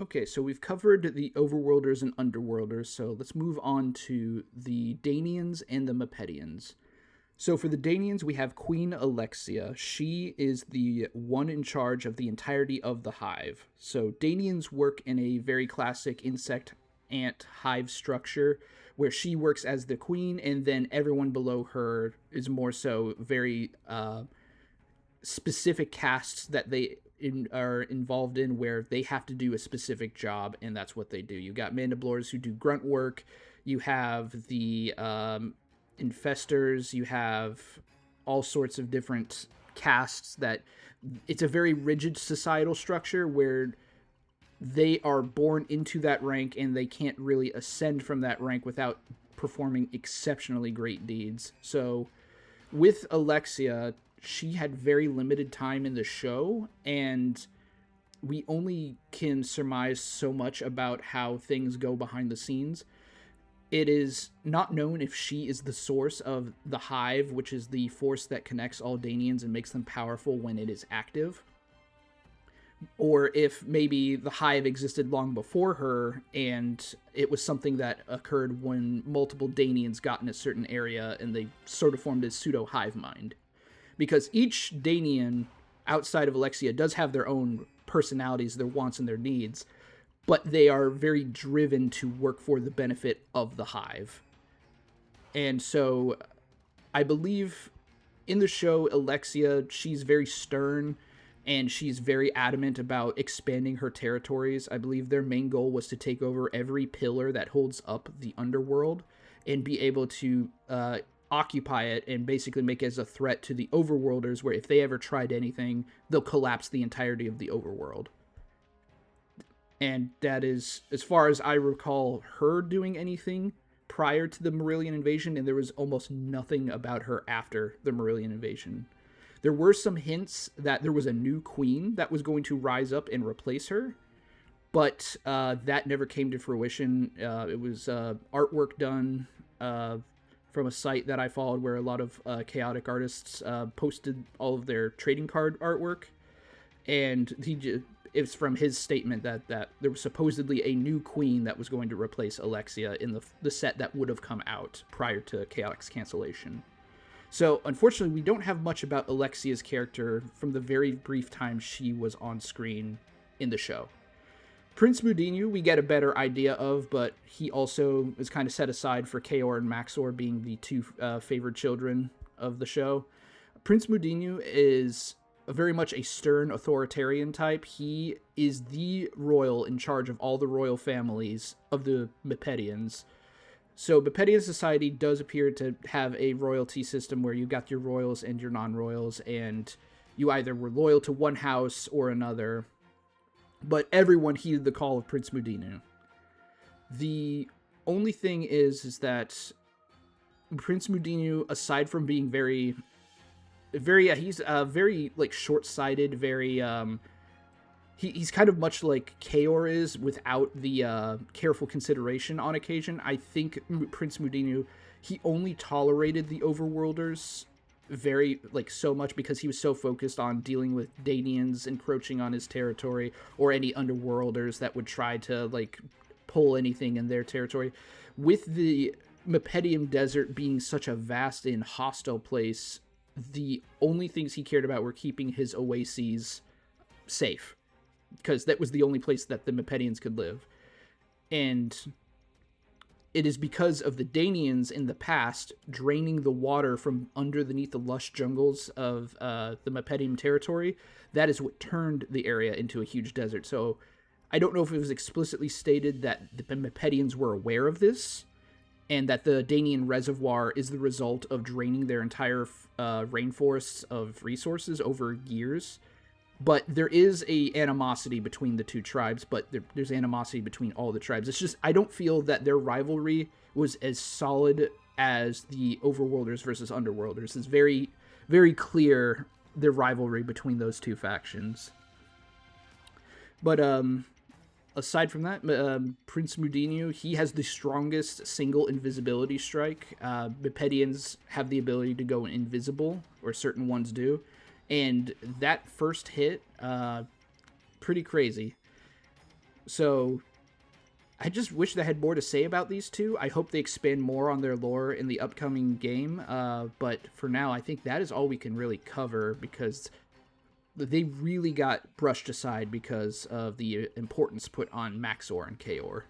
Okay, so we've covered the overworlders and underworlders, so let's move on to the Danians and the Mepedians. So for the Danians, we have Queen Illexia. She is the one in charge of the entirety of the hive. So Danians work in a very classic insect ant hive structure where she works as the queen, and then everyone below her is more so very specific castes that are involved in where they have to do a specific job, and that's what they do. You got mandiblores who do grunt work. You have the infestors. You have all sorts of different castes that it's a very rigid societal structure where they are born into that rank and they can't really ascend from that rank without performing exceptionally great deeds. So with Illexia, she had very limited time in the show, and we only can surmise so much about how things go behind the scenes. It is not known if she is the source of the hive, which is the force that connects all Danians and makes them powerful when it is active, or if maybe the hive existed long before her and it was something that occurred when multiple Danians got in a certain area and they sort of formed a pseudo hive mind. Because each Danian outside of Illexia does have their own personalities, their wants, and their needs, but they are very driven to work for the benefit of the hive. And so I believe in the show, Illexia, she's very stern and she's very adamant about expanding her territories. I believe their main goal was to take over every pillar that holds up the underworld and be able to occupy it and basically make it as a threat to the overworlders, where if they ever tried anything, they'll collapse the entirety of the overworld. And that is, as far as I recall, her doing anything prior to the Marillion invasion, and there was almost nothing about her after the Marillion invasion. There were some hints that there was a new queen that was going to rise up and replace her, but that never came to fruition. It was artwork done from a site that I followed where a lot of chaotic artists posted all of their trading card artwork, and it's from his statement that there was supposedly a new queen that was going to replace Illexia in the set that would have come out prior to Chaotic's cancellation. So, unfortunately, we don't have much about Alexia's character from the very brief time she was on screen in the show. Prince Mudeenu, we get a better idea of, but he also is kind of set aside for Kaor and Maxor being the two favored children of the show. Prince Mudeenu is very much a stern authoritarian type. He is the royal in charge of all the royal families of the Mepedians. So Mepedian society does appear to have a royalty system where you got your royals and your non-royals, and you either were loyal to one house or another, but everyone heeded the call of Prince Mudeenu. The only thing is that Prince Mudeenu, aside from being very, he's very like short-sighted, very he's kind of much like Kaor is without the careful consideration on occasion. I think Prince Mudeenu, he only tolerated the overworlders very so much because he was so focused on dealing with Danians encroaching on his territory or any underworlders that would try to pull anything in their territory. With the Mepedium Desert being such a vast and hostile place, the only things he cared about were keeping his oases safe, because that was the only place that the Mepedians could live. And it is because of the Danians in the past draining the water from underneath the lush jungles of the Mepedium territory, that is what turned the area into a huge desert. So I don't know if it was explicitly stated that the Mepedians were aware of this, and that the Danian reservoir is the result of draining their entire rainforests of resources over years. But there is a animosity between the two tribes, but there's animosity between all the tribes. It's just, I don't feel that their rivalry was as solid as the Overworlders versus Underworlders. It's very, very clear, the rivalry between those two factions. But aside from that, Prince Mudeenu, he has the strongest single invisibility strike. Mepedians have the ability to go invisible, or certain ones do. And that first hit, pretty crazy. So I just wish they had more to say about these two. I hope they expand more on their lore in the upcoming game. But for now, I think that is all we can really cover because they really got brushed aside because of the importance put on Maxor and Kaor.